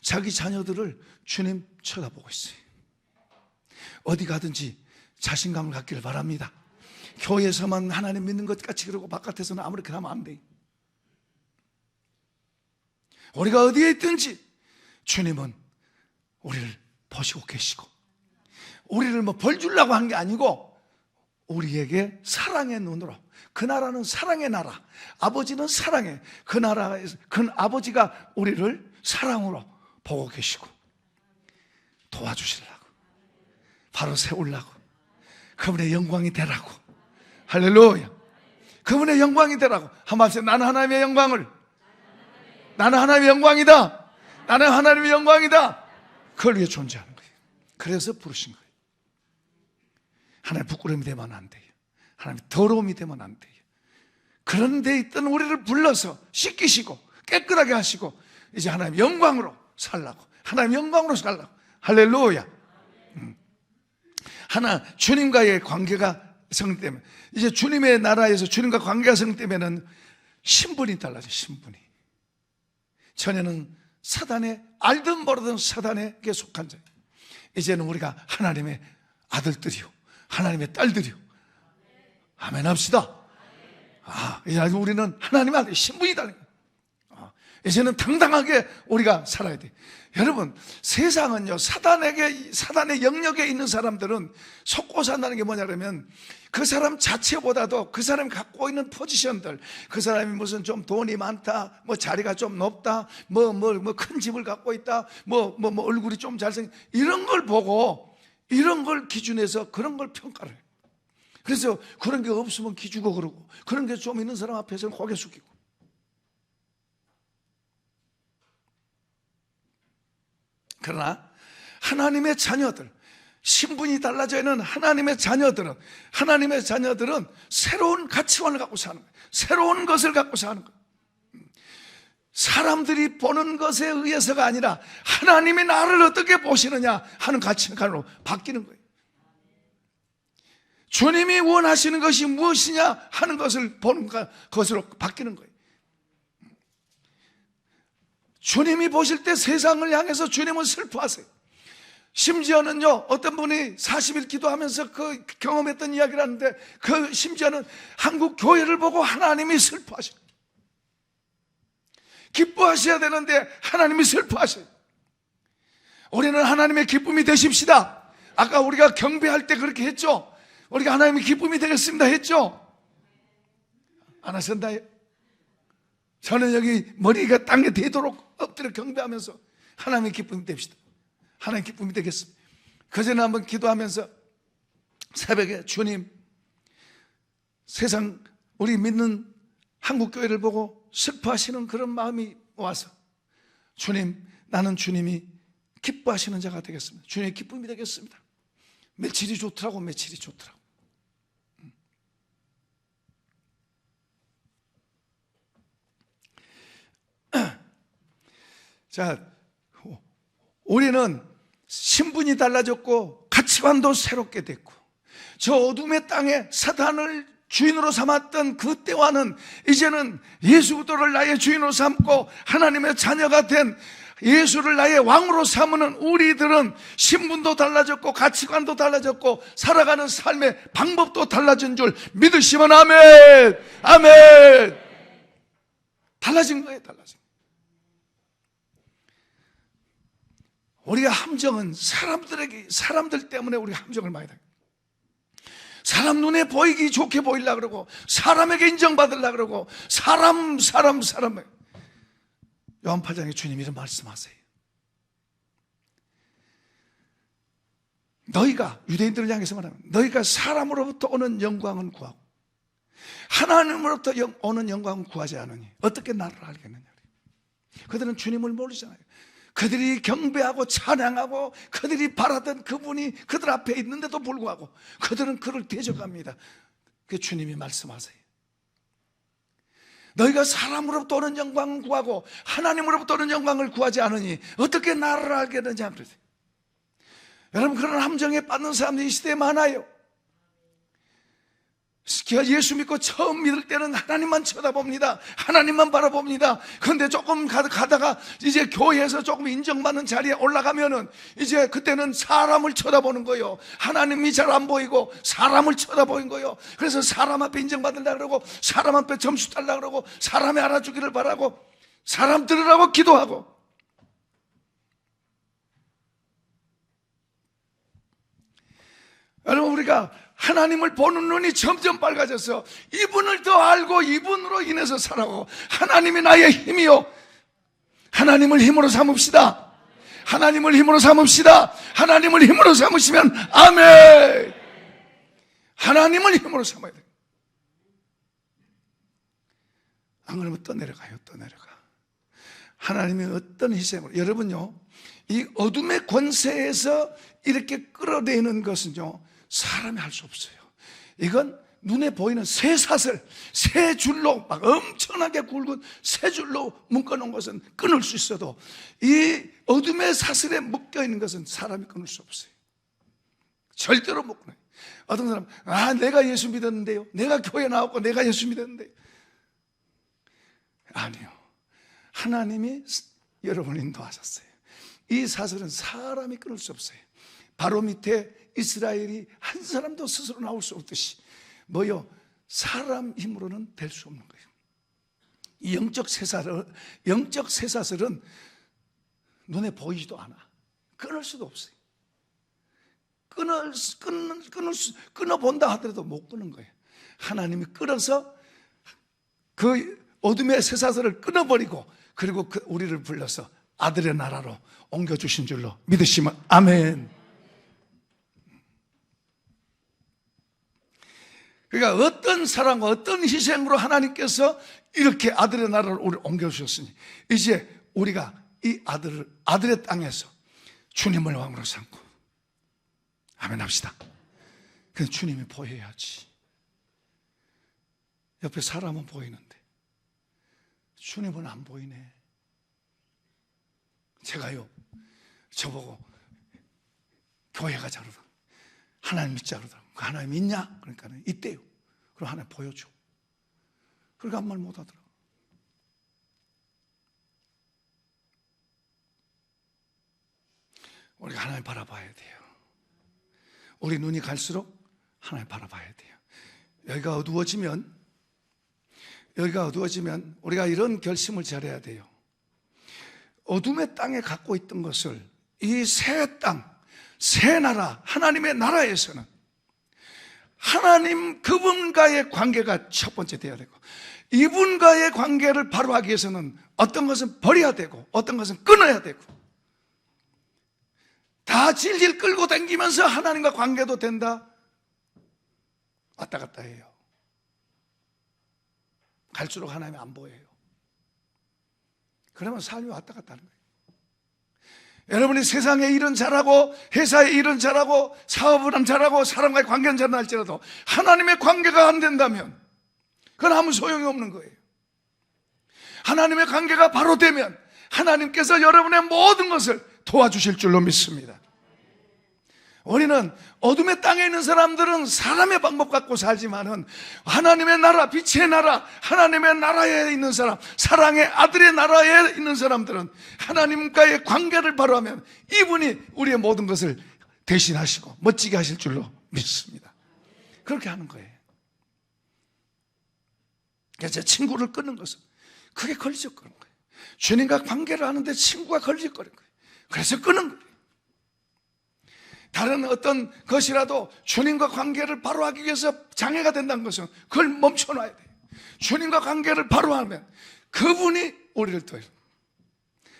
자기 자녀들을 주님 쳐다보고 있어요. 어디 가든지 자신감을 갖기를 바랍니다. 교회에서만 하나님 믿는 것 같이 그러고 바깥에서는 아무렇게 하면 안 돼요. 우리가 어디에 있든지 주님은 우리를 보시고 계시고 우리를 뭐 벌 주려고 한 게 아니고 우리에게 사랑의 눈으로, 그 나라는 사랑의 나라, 아버지는 사랑의 그 나라에서 그 아버지가 우리를 사랑으로 보고 계시고 도와주시려고, 바로 세우려고, 그분의 영광이 되라고. 할렐루야. 그분의 영광이 되라고. 한 말씀, 나는 하나님의 영광을, 나는 하나님의 영광이다, 나는 하나님의 영광이다, 그걸 위해 존재하는 거예요. 그래서 부르신 거예요. 하나님 부끄러움이 되면 안 돼요. 하나님 더러움이 되면 안 돼요. 그런 데 있던 우리를 불러서 씻기시고 깨끗하게 하시고 이제 하나님 영광으로 살라고, 하나님 영광으로 살라고. 할렐루야. 주님과의 관계가 성립되면, 이제 주님의 나라에서 주님과 관계가 성립되면은 신분이 달라져요. 신분이. 전에는 사단의, 알든 모르든 사단에게 속한 자예요. 이제는 우리가 하나님의 아들들이요, 하나님의 딸들이요. 아멘 합시다. 이제 우리는 하나님의 아들, 신분이 달라요. 이제는 당당하게 우리가 살아야 돼. 여러분, 세상은요, 사단의 영역에 있는 사람들은 속고 산다는 게 뭐냐면, 그 사람 자체보다도 그 사람이 갖고 있는 포지션들, 그 사람이 무슨 좀 돈이 많다, 뭐 자리가 좀 높다, 뭐 큰 집을 갖고 있다, 뭐 얼굴이 좀 잘생긴, 이런 걸 보고, 이런 걸 기준해서 그런 걸 평가를 해요. 그래서 그런 게 없으면 기죽어 그러고, 그런 게 좀 있는 사람 앞에서는 고개 숙이고. 그러나 하나님의 자녀들, 신분이 달라져 있는 하나님의 자녀들은 새로운 가치관을 갖고 사는 거예요. 새로운 것을 갖고 사는 거예요. 사람들이 보는 것에 의해서가 아니라 하나님이 나를 어떻게 보시느냐 하는 가치관으로 바뀌는 거예요. 주님이 원하시는 것이 무엇이냐 하는 것을 보는 것으로 바뀌는 거예요. 주님이 보실 때 세상을 향해서 주님은 슬퍼하세요. 심지어는요, 어떤 분이 40일 기도하면서 그 경험했던 이야기를 하는데, 그 심지어는 한국 교회를 보고 하나님이 슬퍼하셔요. 기뻐하셔야 되는데 하나님이 슬퍼하셔요. 우리는 하나님의 기쁨이 되십시다. 아까 우리가 경배할 때 그렇게 했죠. 우리가 하나님의 기쁨이 되겠습니다 했죠. 안 하셨나요? 저는 여기 머리가 땅에 대도록 엎드려 경배하면서 하나님의 기쁨이 됩시다. 하나님의 기쁨이 되겠습니다. 그전에 한번 기도하면서 새벽에 주님, 세상 우리 믿는 한국교회를 보고 슬퍼하시는 그런 마음이 와서, 주님, 나는 주님이 기뻐하시는 자가 되겠습니다. 주님의 기쁨이 되겠습니다. 며칠이 좋더라고. 자, 우리는 신분이 달라졌고 가치관도 새롭게 됐고, 저 어둠의 땅에 사탄을 주인으로 삼았던 그때와는 이제는 예수 그리스도를 나의 주인으로 삼고 하나님의 자녀가 된 예수를 나의 왕으로 삼는 우리들은 신분도 달라졌고 가치관도 달라졌고 살아가는 삶의 방법도 달라진 줄 믿으시면 아멘. 아멘. 달라진 거예요. 달라진 거예요. 우리가 함정은 사람들 때문에 우리가 함정을 많이 당해요. 사람 눈에 보이기 좋게 보이려고 그러고, 사람에게 인정받으려고 그러고, 사람. 요한 8장에 주님 이런 말씀하세요. 너희가, 유대인들을 향해서 말하면, 너희가 사람으로부터 오는 영광은 구하고 하나님으로부터 오는 영광은 구하지 않으니 어떻게 나를 알겠느냐. 그들은 주님을 모르잖아요. 그들이 경배하고 찬양하고 그들이 바라던 그분이 그들 앞에 있는데도 불구하고 그들은 그를 대적합니다. 그 주님이 말씀하세요. 너희가 사람으로부터 오는 영광을 구하고 하나님으로부터 오는 영광을 구하지 않으니 어떻게 나를 알겠느냐. 그러세요. 여러분, 그런 함정에 빠진 사람들이 이 시대에 많아요. 예수 믿고 처음 믿을 때는 하나님만 쳐다봅니다. 하나님만 바라봅니다. 그런데 조금 가다가 이제 교회에서 조금 인정받는 자리에 올라가면은 이제 그때는 사람을 쳐다보는 거예요. 하나님이 잘 안 보이고 사람을 쳐다보는 거예요. 그래서 사람 앞에 인정받으려고 그러고, 사람 앞에 점수 달라고 그러고, 사람이 알아주기를 바라고, 사람 들으라고 기도하고. 여러분, 우리가 하나님을 보는 눈이 점점 밝아져서 이분을 더 알고 이분으로 인해서 살아가고, 하나님이 나의 힘이요, 하나님을 힘으로 삼읍시다. 하나님을 힘으로 삼읍시다. 하나님을 힘으로 삼으시면 아멘. 하나님을 힘으로 삼아야 돼요. 안 그러면 떠내려가요. 떠내려가. 하나님이 어떤 희생으로, 여러분요, 이 어둠의 권세에서 이렇게 끌어내는 것은요, 사람이 할 수 없어요. 이건 눈에 보이는 쇠사슬, 쇠 줄로 막 엄청나게 굵은 쇠 줄로 묶어놓은 것은 끊을 수 있어도 이 어둠의 사슬에 묶여있는 것은 사람이 끊을 수 없어요. 절대로 못 끊어요. 어떤 사람, 내가 예수 믿었는데요, 내가 교회 나왔고 내가 예수 믿었는데요. 아니요, 하나님이 여러분을 인도하셨어요. 이 사슬은 사람이 끊을 수 없어요. 바로 밑에 이스라엘이 한 사람도 스스로 나올 수 없듯이 사람 힘으로는 될 수 없는 거예요. 이 영적 쇠사슬은 눈에 보이지도 않아. 끊을 수도 없어요. 끊어본다 하더라도 못 끊는 거예요. 하나님이 끊어서 그 어둠의 쇠사슬을 끊어버리고, 그리고 우리를 불러서 아들의 나라로 옮겨주신 줄로 믿으시면 아멘. 그러니까 어떤 사랑과 어떤 희생으로 하나님께서 이렇게 아들의 나라를 우리를 옮겨주셨으니 이제 우리가 이 아들의 땅에서 주님을 왕으로 삼고 아멘 합시다. 그래서 주님이 보여야지. 옆에 사람은 보이는데 주님은 안 보이네. 제가요, 저보고 교회 가자 그러더라고요. 하나님 믿자 그러더라고요. 하나님 있냐? 그러니까 있대요. 그럼 하나님 보여줘. 그러니까 아무 말 못 하더라고요. 우리가 하나님 바라봐야 돼요. 우리 눈이 갈수록 하나님 바라봐야 돼요. 여기가 어두워지면 우리가 이런 결심을 잘해야 돼요. 어둠의 땅에 갖고 있던 것을 이 새 땅, 새 나라, 하나님의 나라에서는 하나님 그분과의 관계가 첫 번째 되어야 되고, 이분과의 관계를 바로 하기 위해서는 어떤 것은 버려야 되고 어떤 것은 끊어야 되고, 다 질질 끌고 다니면서 하나님과 관계도 된다? 왔다 갔다 해요. 갈수록 하나님이 안 보여요. 그러면 삶이 왔다 갔다 하는 거예요. 여러분이 세상에 일은 잘하고 회사에 일은 잘하고 사업은 잘하고 사람과의 관계는 잘하나 할지라도 하나님의 관계가 안 된다면 그건 아무 소용이 없는 거예요. 하나님의 관계가 바로 되면 하나님께서 여러분의 모든 것을 도와주실 줄로 믿습니다. 우리는 어둠의 땅에 있는 사람들은 사람의 방법 갖고 살지만은 하나님의 나라, 빛의 나라, 하나님의 나라에 있는 사람, 사랑의 아들의 나라에 있는 사람들은 하나님과의 관계를 바로하면 이분이 우리의 모든 것을 대신하시고 멋지게 하실 줄로 믿습니다. 그렇게 하는 거예요. 그래서 친구를 끊는 것은 그게 걸리적거리는 거예요. 주님과 관계를 하는데 친구가 걸리적거리는 거예요. 그래서 끊는 거예요. 다른 어떤 것이라도 주님과 관계를 바로 하기 위해서 장애가 된다는 것은 그걸 멈춰놔야 돼요. 주님과 관계를 바로 하면 그분이 우리를 또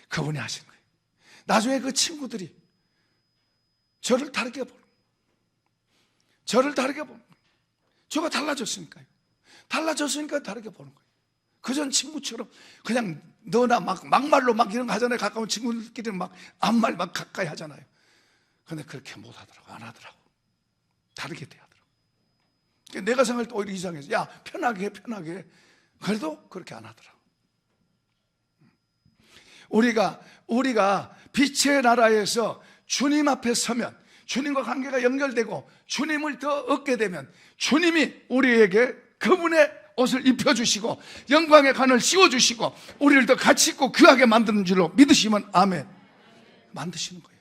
그분이 하신 거예요. 나중에 그 친구들이 저를 다르게 보는 거예요. 저를 다르게 보는 거예요. 저가 달라졌으니까요. 달라졌으니까 다르게 보는 거예요. 그전 친구처럼 그냥 너나 막말로 이런 거 하잖아요. 가까운 친구들끼리는 앞말 가까이 하잖아요. 근데 그렇게 못 하더라고. 안 하더라고. 다르게 대하더라고. 내가 생각할 때 오히려 이상해서 야 편하게 해, 편하게 해. 그래도 그렇게 안 하더라고. 우리가 빛의 나라에서 주님 앞에 서면, 주님과 관계가 연결되고 주님을 더 얻게 되면 주님이 우리에게 그분의 옷을 입혀주시고 영광의 관을 씌워주시고 우리를 더 가치 있고 귀하게 만드는 줄로 믿으시면 아멘. 만드시는 거예요.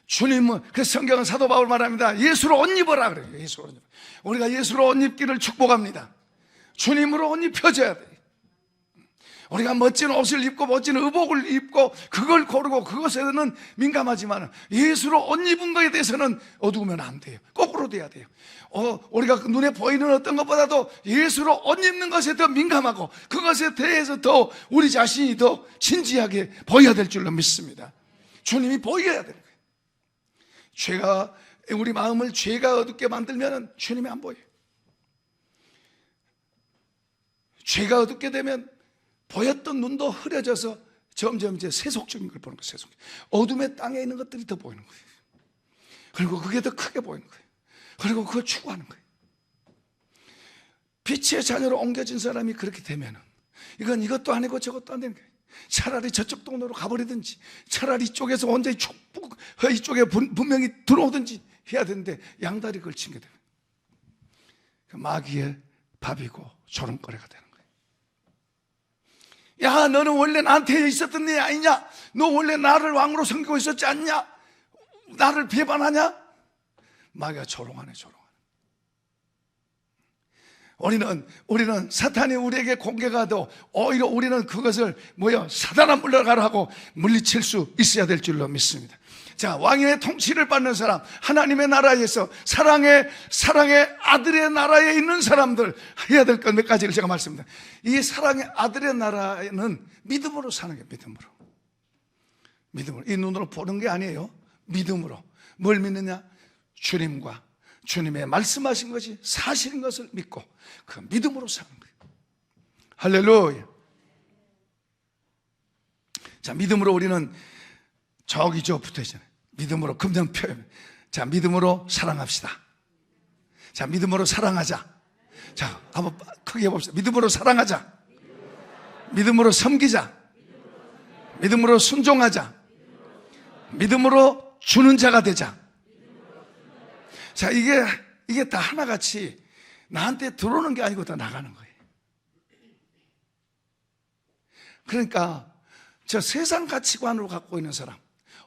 주님은, 그래서 성경은 사도 바울 말합니다. 예수로 옷 입어라 그래요. 예수로 옷 입어. 우리가 예수로 옷 입기를 축복합니다. 주님으로 옷 입혀져야 돼요. 우리가 멋진 옷을 입고 멋진 의복을 입고 그걸 고르고 그것에는 민감하지만 예수로 옷 입은 것에 대해서는 어두우면 안 돼요. 거꾸로 돼야 돼요. 우리가 눈에 보이는 어떤 것보다도 예수로 옷 입는 것에 더 민감하고 그것에 대해서 더 우리 자신이 더 진지하게 보여야 될 줄로 믿습니다. 주님이 보여야 돼요. 우리 마음을 죄가 어둡게 만들면 주님이 안 보여요. 죄가 어둡게 되면 보였던 눈도 흐려져서 점점 이제 세속적인 걸 보는 거예요. 세속. 어둠의 땅에 있는 것들이 더 보이는 거예요. 그리고 그게 더 크게 보이는 거예요. 그리고 그걸 추구하는 거예요. 빛의 자녀로 옮겨진 사람이 그렇게 되면은 이건 이것도 아니고 저것도 안 되는 거예요. 차라리 저쪽 동네로 가버리든지 차라리 이쪽에서 완전히 축복 이쪽에 분명히 들어오든지 해야 되는데 양다리 걸친 게 돼요. 마귀의 밥이고 조롱거리가 되는 거예요. 야 너는 원래 나한테 있었던 애 아니냐? 너 원래 나를 왕으로 섬기고 있었지 않냐? 나를 비판하냐? 마귀가 조롱하네. 우리는 사탄이 우리에게 공격가 도 오히려 우리는 그것을 사단아 물러가라 하고 물리칠 수 있어야 될 줄로 믿습니다. 자, 왕의 통치를 받는 사람, 하나님의 나라에서 사랑의 아들의 나라에 있는 사람들 해야 될 것 몇 가지를 제가 말씀드립니다. 이 사랑의 아들의 나라에는 믿음으로 사는 게 믿음으로. 이 눈으로 보는 게 아니에요. 믿음으로. 뭘 믿느냐? 주님과 주님의 말씀하신 것이 사실인 것을 믿고 그 믿음으로 사는 거예요. 할렐루야. 자, 믿음으로 우리는 저기 저 붙어 있잖아요. 믿음으로 금전 표현. 자, 믿음으로 사랑합시다. 자, 믿음으로 사랑하자. 자, 한번 크게 해봅시다. 믿음으로 사랑하자. 믿음으로 섬기자. 믿음으로 순종하자. 믿음으로 주는 자가 되자. 자, 이게 다 하나같이 나한테 들어오는 게 아니고 다 나가는 거예요. 그러니까 저 세상 가치관으로 갖고 있는 사람,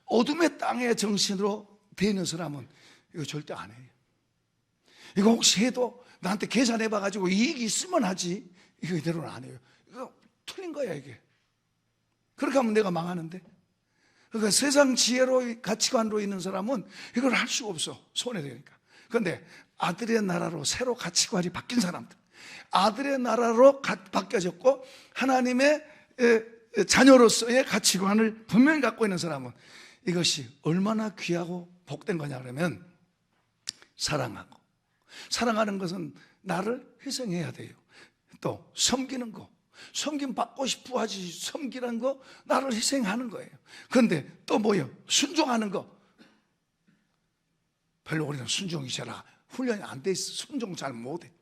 어둠의 땅의 정신으로 되어 있는 사람은 이거 절대 안 해요. 이거 혹시 해도 나한테 계산해봐가지고 이익이 있으면 하지, 이거 이대로는 안 해요. 이거 틀린 거야 이게. 그렇게 하면 내가 망하는데. 그러니까 세상 지혜로 가치관으로 있는 사람은 이걸 할 수가 없어. 손해되니까. 그런데 아들의 나라로 새로 가치관이 바뀐 사람들, 아들의 나라로 바뀌어졌고 하나님의 자녀로서의 가치관을 분명히 갖고 있는 사람은 이것이 얼마나 귀하고 복된 거냐 그러면 사랑하고, 사랑하는 것은 나를 희생해야 돼요. 또 섬기는 거, 섬김 받고 싶어 하지, 섬기는 거 나를 희생하는 거예요. 그런데 또 뭐예요? 순종하는 거. 별로 우리는 순종이 잘 훈련이 안 돼 있어. 순종 잘 못해.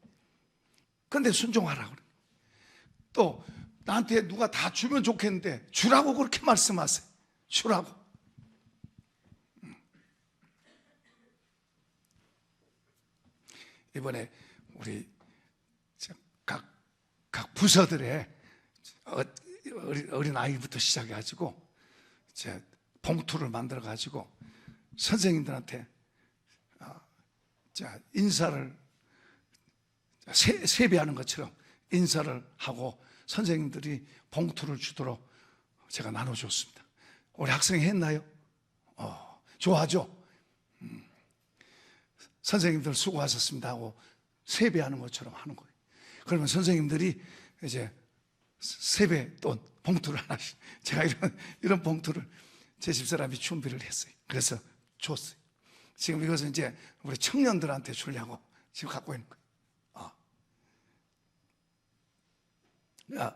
그런데 순종하라 그래. 또 나한테 누가 다 주면 좋겠는데 주라고 그렇게 말씀하세요. 주라고. 이번에 우리 각 부서들의 어린 아이부터 시작해가지고 봉투를 만들어가지고 선생님들한테 인사를 세배하는 것처럼 인사를 하고 선생님들이 봉투를 주도록 제가 나눠줬습니다. 우리 학생이 했나요? 좋아하죠? 선생님들 수고하셨습니다 하고 세배하는 것처럼 하는 거예요. 그러면 선생님들이 이제 세뱃돈 봉투를 하나씩, 제가 이런 봉투를 제 집사람이 준비를 했어요. 그래서 줬어요. 지금 이것은 이제 우리 청년들한테 주려고 지금 갖고 있는 거예요.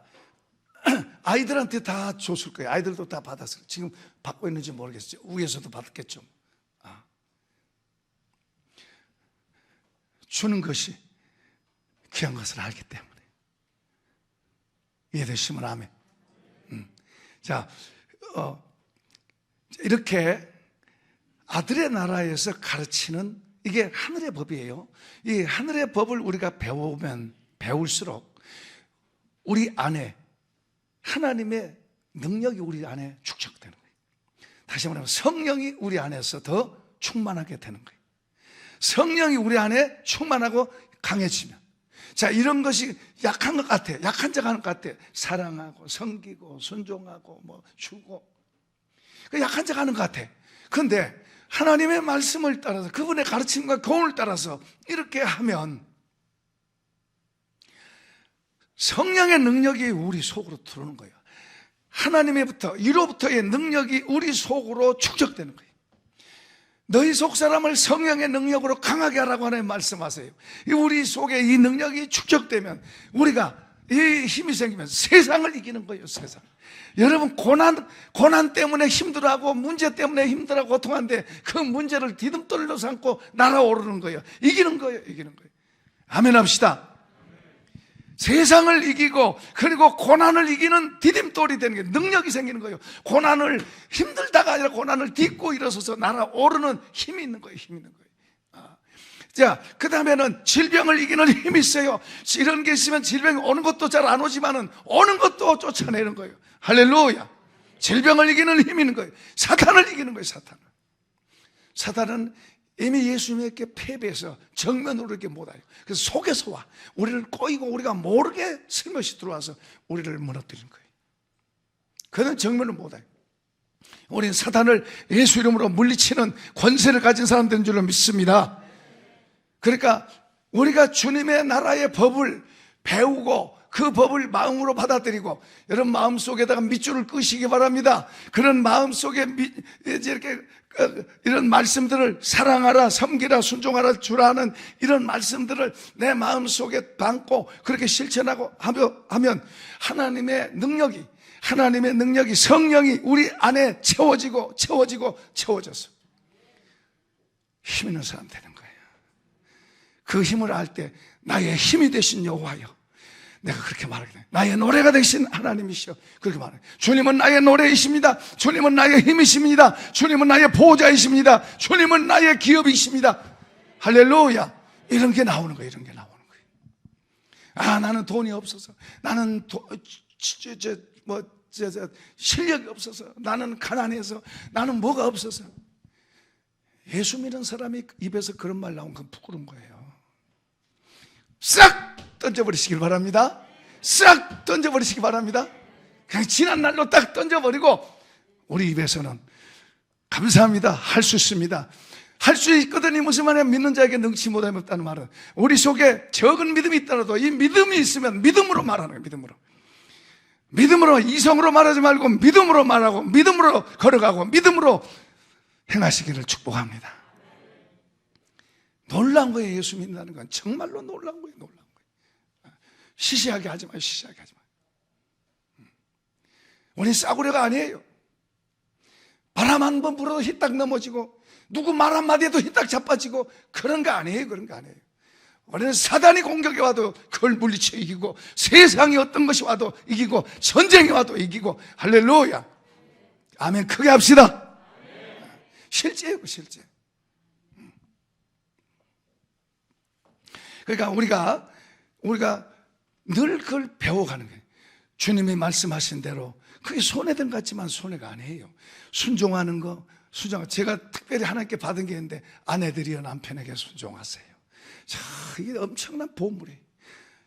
아이들한테 다 줬을 거예요. 아이들도 다 받았을 거예요. 지금 받고 있는지 모르겠어요. 위에서도 받았겠죠. 주는 것이 귀한 것을 알기 때문에. 이해되시면 아멘. 자, 이렇게 아들의 나라에서 가르치는, 이게 하늘의 법이에요. 이 하늘의 법을 우리가 배우면 배울수록 우리 안에 하나님의 능력이 우리 안에 축적되는 거예요. 다시 말하면 성령이 우리 안에서 더 충만하게 되는 거예요. 성령이 우리 안에 충만하고 강해지면, 자, 이런 것이 약한 것 같아. 약한 척 하는 것 같아. 사랑하고 섬기고 순종하고 주고, 약한 척 하는 것 같아. 그런데 하나님의 말씀을 따라서, 그분의 가르침과 교훈을 따라서 이렇게 하면 성령의 능력이 우리 속으로 들어오는 거예요. 하나님의부터, 이로부터의 능력이 우리 속으로 축적되는 거예요. 너희 속 사람을 성령의 능력으로 강하게 하라고 하나님 말씀하세요. 우리 속에 이 능력이 축적되면, 우리가 이 힘이 생기면 세상을 이기는 거예요. 세상. 여러분, 고난 때문에 힘들어하고 문제 때문에 힘들어하고 고통하는데 그 문제를 디딤돌로 삼고 날아오르는 거예요. 이기는 거예요. 이기는 거예요. 아멘 합시다. 세상을 이기고, 그리고 고난을 이기는 디딤돌이 되는 게 능력이 생기는 거예요. 고난을, 힘들다가 아니라 고난을 딛고 일어서서 날아오르는 힘이 있는 거예요. 힘이 있는 거예요. 자, 그 다음에는 질병을 이기는 힘이 있어요. 이런 게 있으면 질병이 오는 것도 잘 안 오지만은 오는 것도 쫓아내는 거예요. 할렐루야. 질병을 이기는 힘이 있는 거예요. 사탄을 이기는 거예요. 사탄은 이미 예수님에게 패배해서 정면으로 이렇게 못 와요. 그래서 속에서 와. 우리를 꼬이고 우리가 모르게 슬며시 들어와서 우리를 무너뜨리는 거예요. 그는 정면을 못 와요. 우리는 사탄을 예수 이름으로 물리치는 권세를 가진 사람들인 줄로 믿습니다. 그러니까 우리가 주님의 나라의 법을 배우고 그 법을 마음으로 받아들이고, 여러분 마음속에다가 밑줄을 끄시기 바랍니다. 그런 마음속에 이렇게 이런 말씀들을 사랑하라, 섬기라, 순종하라, 주라는 이런 말씀들을 내 마음속에 담고 그렇게 실천하고 하면 하나님의 능력이 성령이 우리 안에 채워져서 힘 있는 사람 되는 거예요. 그 힘을 알 때 나의 힘이 되신 여호와여, 내가 그렇게 말하게 돼. 나의 노래가 되신 하나님이시여, 그렇게 말해. 주님은 나의 노래이십니다. 주님은 나의 힘이십니다. 주님은 나의 보호자이십니다. 주님은 나의 기업이십니다. 할렐루야. 이런 게 나오는 거예요. 이런 게 나오는 거예요. 나는 돈이 없어서, 나는 실력이 없어서, 나는 가난해서, 나는 뭐가 없어서. 예수 믿는 사람이 입에서 그런 말 나온 건 부끄러운 거예요. 싹 던져버리시길 바랍니다. 싹 던져버리시기 바랍니다. 그냥 지난 날로 딱 던져버리고, 우리 입에서는 감사합니다, 할 수 있습니다, 할 수 있거든요. 무슨 말이야? 믿는 자에게 능치 못함이 없다는 말은 우리 속에 적은 믿음이 있더라도 이 믿음이 있으면 믿음으로 말하는 거예요. 믿음으로 이성으로 말하지 말고 믿음으로 말하고 믿음으로 걸어가고 믿음으로 행하시기를 축복합니다. 놀라운 거예요. 예수 믿는다는 건 정말로 놀라운 거예요. 놀라운 거예요. 시시하게 하지 마요. 시시하게 하지 마요. 우리 싸구려가 아니에요. 바람 한 번 불어도 휘딱 넘어지고, 누구 말 한마디 해도 휘딱 자빠지고, 그런 거 아니에요. 그런 거 아니에요. 우리는 사단이 공격해 와도 그걸 물리쳐 이기고, 세상이 어떤 것이 와도 이기고, 전쟁이 와도 이기고. 할렐루야. 아멘. 크게 합시다. 실제예요. 실제. 그러니까 우리가 늘 그걸 배워가는 거예요. 주님이 말씀하신 대로 그게 손해된 것 같지만 손해가 아니에요. 순종하는 거, 제가 특별히 하나님께 받은 게 있는데, 아내들이여 남편에게 순종하세요. 자, 이게 엄청난 보물이에요.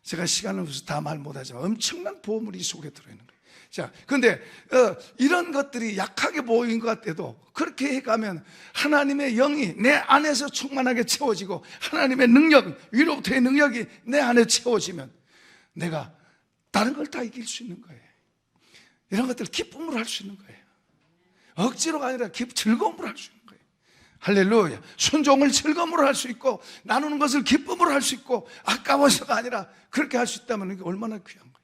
제가 시간을 없어서 다 말 못하지만 엄청난 보물이 이 속에 들어있는 거예요. 자, 그런데 이런 것들이 약하게 보이는 것 같아도 그렇게 해가면 하나님의 영이 내 안에서 충만하게 채워지고, 하나님의 능력, 위로부터의 능력이 내 안에 채워지면 내가 다른 걸 다 이길 수 있는 거예요. 이런 것들 기쁨으로 할 수 있는 거예요. 억지로가 아니라 즐거움으로 할 수 있는 거예요. 할렐루야. 순종을 즐거움으로 할 수 있고, 나누는 것을 기쁨으로 할 수 있고, 아까워서가 아니라 그렇게 할 수 있다면 이게 얼마나 귀한 거예요.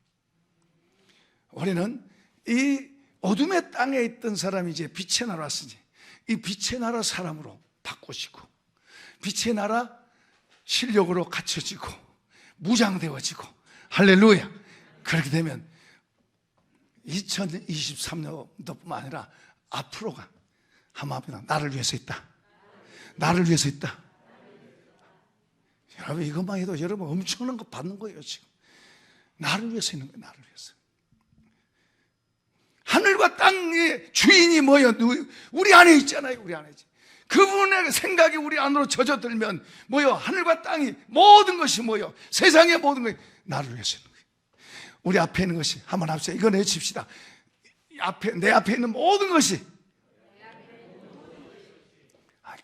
우리는 이 어둠의 땅에 있던 사람이 이제 빛의 나라 왔으니 이 빛의 나라 사람으로 바꾸시고, 빛의 나라 실력으로 갖춰지고 무장되어지고, 할렐루야. 그렇게 되면 2023년도뿐만 아니라 앞으로가 한마디로 나를 위해서 있다. 나를 위해서 있다. 여러분, 이것만 해도 여러분 엄청난 거 받는 거예요. 지금 나를 위해서 있는 거예요. 나를 위해서. 하늘과 땅의 주인이 뭐예요? 우리 안에 있잖아요. 우리 안에 있지. 그분의 생각이 우리 안으로 젖어들면 뭐예요? 하늘과 땅이 모든 것이 뭐예요? 세상의 모든 것이 나를 위해서 있는 거예요. 우리 앞에 있는 것이 한번 합시다. 이거 내칩시다. 내 앞에 있는 모든 것이,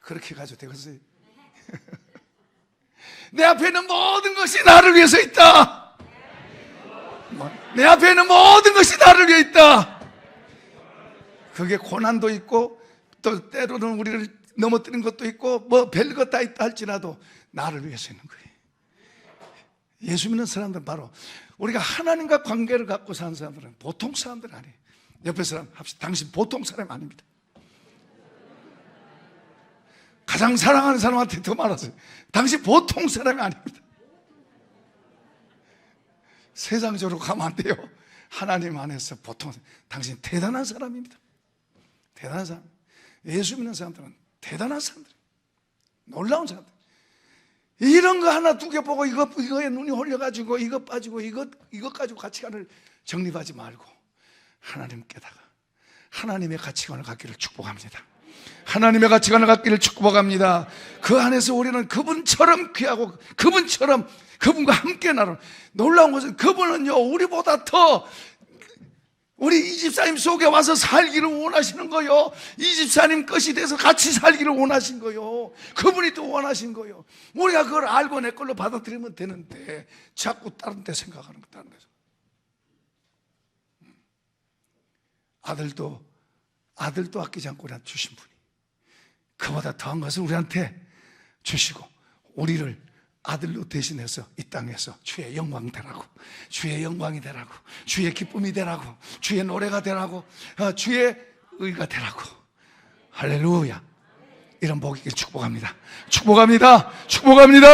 그렇게 가지고 되겠어요. 내 앞에 있는 모든 것이 나를 위해서 있다. 내 앞에 있는 모든 것이 나를 위해 있다. 그게 고난도 있고, 또 때로는 우리를 넘어뜨린 것도 있고, 뭐 별것 다 있다 할지라도 나를 위해서 있는 거예요. 예수 믿는 사람들은 바로 우리가 하나님과 관계를 갖고 사는 사람들은 보통 사람들 아니에요. 옆에 사람 합시다. 당신 보통 사람 아닙니다. 가장 사랑하는 사람한테 더 말하세요. 당신 보통 사람이 아닙니다. 세상적으로 가면 안 돼요. 하나님 안에서 보통, 당신 대단한 사람입니다. 대단한 사람. 예수 믿는 사람들은 대단한 사람들, 놀라운 사람들. 이런 거 하나 두 개 보고 이거에 눈이 홀려가지고 이거 빠지고 이것 가지고 가치관을 정립하지 말고 하나님께다가 하나님의 가치관을 갖기를 축복합니다. 하나님의 가치관을 갖기를 축복합니다. 그 안에서 우리는 그분처럼 귀하고 그분과 함께 나누는, 놀라운 것은 그분은요 우리보다 더 우리 이 집사님 속에 와서 살기를 원하시는 거요. 이 집사님 것이 돼서 같이 살기를 원하신 거요. 그분이 또 원하신 거요. 우리가 그걸 알고 내 걸로 받아들이면 되는데 자꾸 다른 데 생각하는 거, 다른 데서. 아들도 아끼지 않고 우리한테 주신 분이 그보다 더한 것을 우리한테 주시고, 우리를 아들로 대신해서 이 땅에서 주의 영광 되라고, 주의 영광이 되라고, 주의 기쁨이 되라고, 주의 노래가 되라고, 주의 의가 되라고. 할렐루야. 이런 복이길 축복합니다. 축복합니다. 축복합니다.